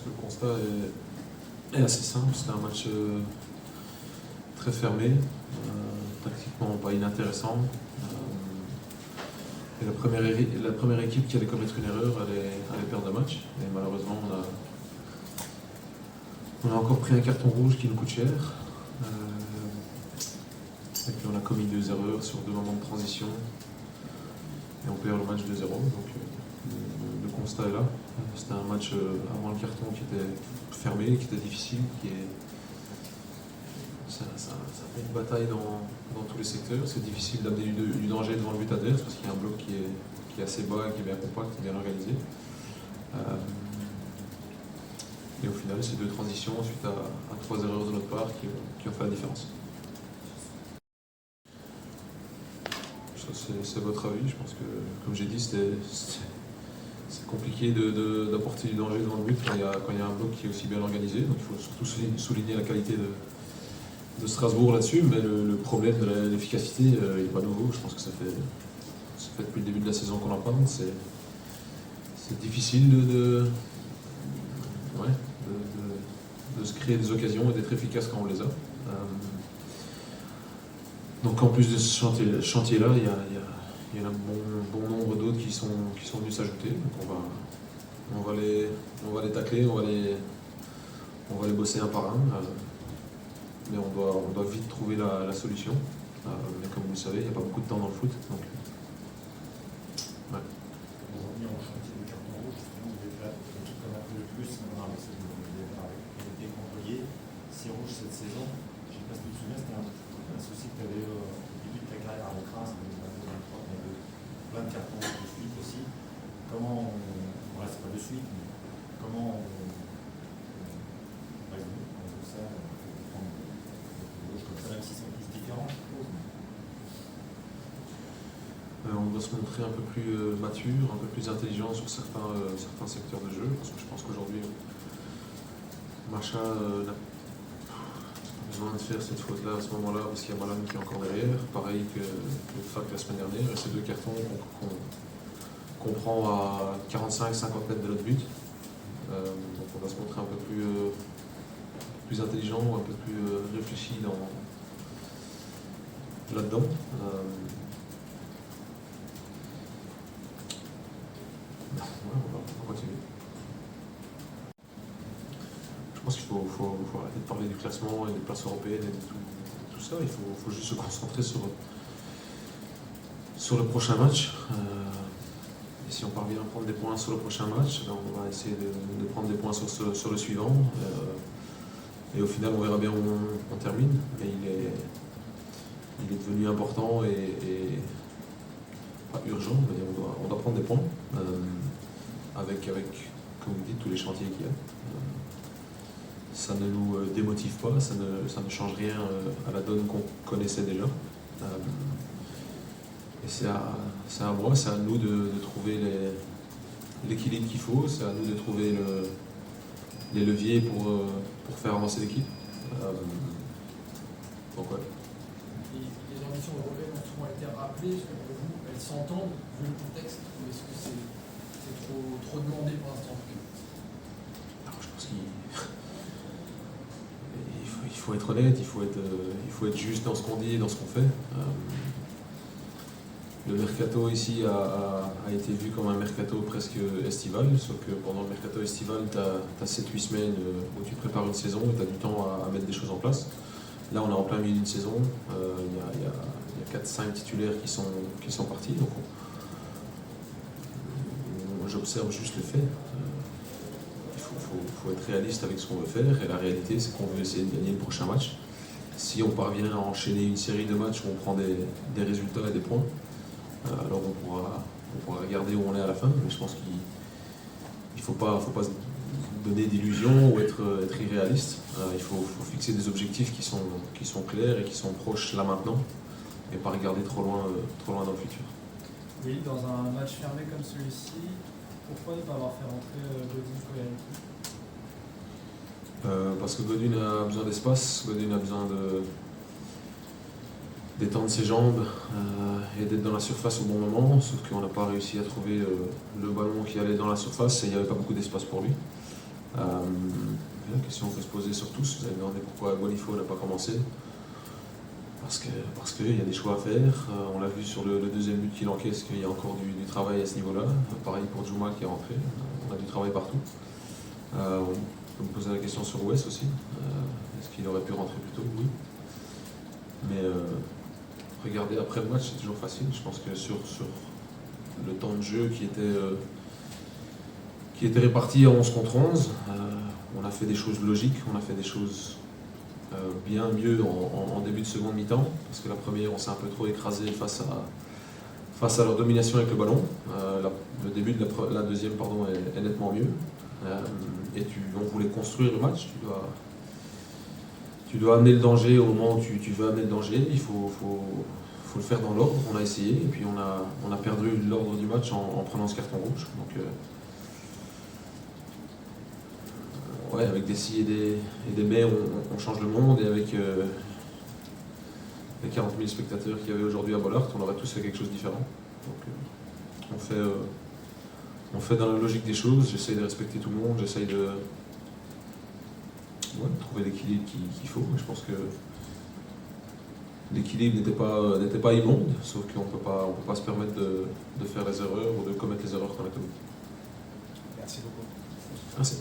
que le constat est assez simple. C'était un match très fermé, tactiquement pas inintéressant. Et la première équipe qui allait commettre une erreur allait perdre le match. Et malheureusement, on a encore pris un carton rouge qui nous coûte cher. Et puis on a commis 2 erreurs sur 2 moments de transition. Et on perd le match 2-0. Donc le constat est là. C'était un match avant le carton qui était fermé, qui était difficile, ça fait une bataille dans tous les secteurs. C'est difficile d'amener du danger devant le but adverse parce qu'il y a un bloc qui est assez bas, qui est bien compact, qui est bien organisé. Et au final, c'est 2 transitions suite à 3 erreurs de notre part qui ont fait la différence. Ça, c'est votre avis. Je pense que, comme j'ai dit, c'est compliqué d'apporter du danger devant le but quand il y a un bloc qui est aussi bien organisé. Donc il faut surtout souligner la qualité de Strasbourg là-dessus, mais le problème de l'efficacité, il n'est pas nouveau. Je pense que ça fait depuis le début de la saison qu'on en parle. C'est difficile de se créer des occasions et d'être efficace quand on les a. Donc en plus de ce chantier-là, il y en a un bon nombre d'autres qui sont venus s'ajouter. Donc on va les tacler, on va les bosser un par un. Mais on doit vite trouver la solution. Mais comme vous le savez, il n'y a pas beaucoup de temps dans le foot. Donc, ouais. Aujourd'hui, en chantier de carton rouge, justement, vous êtes là, l'équipe comme un peu le plus, maintenant avec ce départ avec des employés. 6 rouges cette saison. Je ne sais pas si tu te souviens, c'était un souci que tu avais au début de ta carrière à Recras, en 2023, il y avait plein de cartons rouges de suite aussi. Comment on reste pas de suite, mais comment on résout ça, prendre des rouges comme ça, même s'ils sont tous différents, je suppose. On doit se montrer un peu plus mature, un peu plus intelligent sur certains secteurs de jeu, parce que je pense qu'aujourd'hui, Macha n'a pas besoin de faire cette faute-là à ce moment-là, parce qu'il y a Malan qui est encore derrière, pareil que le FAC la semaine dernière, et ces 2 cartons qu'on prend à 45-50 mètres de notre but. Donc on doit se montrer un peu plus intelligent, un peu plus réfléchi là-dedans. On va continuer. Je pense qu'il faut arrêter de parler du classement et des places européennes et de tout ça. Il faut juste se concentrer sur le prochain match. Et si on parvient à prendre des points sur le prochain match, ben on va essayer de prendre des points sur le suivant. Et au final, on verra bien où on termine. Mais il est devenu important et pas urgent, mais on doit prendre des points avec, comme vous dites, tous les chantiers qu'il y a. Ça ne nous démotive pas, ça ne change rien à la donne qu'on connaissait déjà. Et c'est à moi, c'est à nous de trouver l'équilibre qu'il faut, c'est à nous de trouver les leviers pour faire avancer l'équipe. Donc ouais. Les ambitions européennes ont souvent été rappelées, est-ce que pour vous, elles s'entendent vu le contexte, ou est-ce que c'est trop demandé pour l'instant? Alors, je pense qu'il faut être honnête, il faut être juste dans ce qu'on dit et dans ce qu'on fait. Le mercato ici a été vu comme un mercato presque estival, sauf que pendant le mercato estival, tu as 7-8 semaines où tu prépares une saison et tu as du temps à mettre des choses en place. Là, on est en plein milieu d'une saison, il y a 4-5 titulaires qui sont partis, donc j'observe juste les faits. Il faut être réaliste avec ce qu'on veut faire, et la réalité, c'est qu'on veut essayer de gagner le prochain match. Si on parvient à enchaîner une série de matchs où on prend des résultats et des points, alors on pourra regarder où on est à la fin, mais je pense qu'il ne faut pas se donner d'illusions ou être irréaliste. Il faut fixer des objectifs qui sont clairs et qui sont proches là maintenant, et pas regarder trop loin dans le futur. Oui, dans un match fermé comme celui-ci, pourquoi ne pas avoir fait rentrer Godin Koyalki? Parce que Godin a besoin d'espace, Godin a besoin d'étendre ses jambes et d'être dans la surface au bon moment, sauf qu'on n'a pas réussi à trouver le ballon qui allait dans la surface et il n'y avait pas beaucoup d'espace pour lui. La question qu'on peut se poser sur tous, vous avez demandé pourquoi Gualifo n'a pas commencé. Parce qu'il y a des choix à faire. On l'a vu sur le deuxième but qu'il encaisse, qu'il y a encore du travail à ce niveau-là. Pareil pour Djouma qui est rentré. On a du travail partout. On peut me poser la question sur Wes aussi. Est-ce qu'il aurait pu rentrer plus tôt? Oui. Mais regarder après le match, c'est toujours facile. Je pense que sur le temps de jeu qui était réparti à 11 contre 11, on a fait des choses logiques, on a fait des choses bien mieux en début de seconde mi-temps, parce que la première, on s'est un peu trop écrasé face à leur domination avec le ballon. Le début de la deuxième est nettement mieux. On voulait construire le match. Tu dois amener le danger au moment où tu veux amener le danger. Il faut le faire dans l'ordre. On a essayé, et puis on a perdu l'ordre du match en prenant ce carton rouge. Donc, ouais, avec des si et des mais, on change le monde, et avec les 40 000 spectateurs qu'il y avait aujourd'hui à Bollaert, on aurait tous fait quelque chose de différent. Donc on fait dans la logique des choses. J'essaye de respecter tout le monde, j'essaye de trouver l'équilibre qu'il faut. Je pense que l'équilibre n'était pas immonde, sauf qu'on ne peut pas se permettre de faire les erreurs ou de commettre les erreurs qu'on a commises. Merci beaucoup. Merci.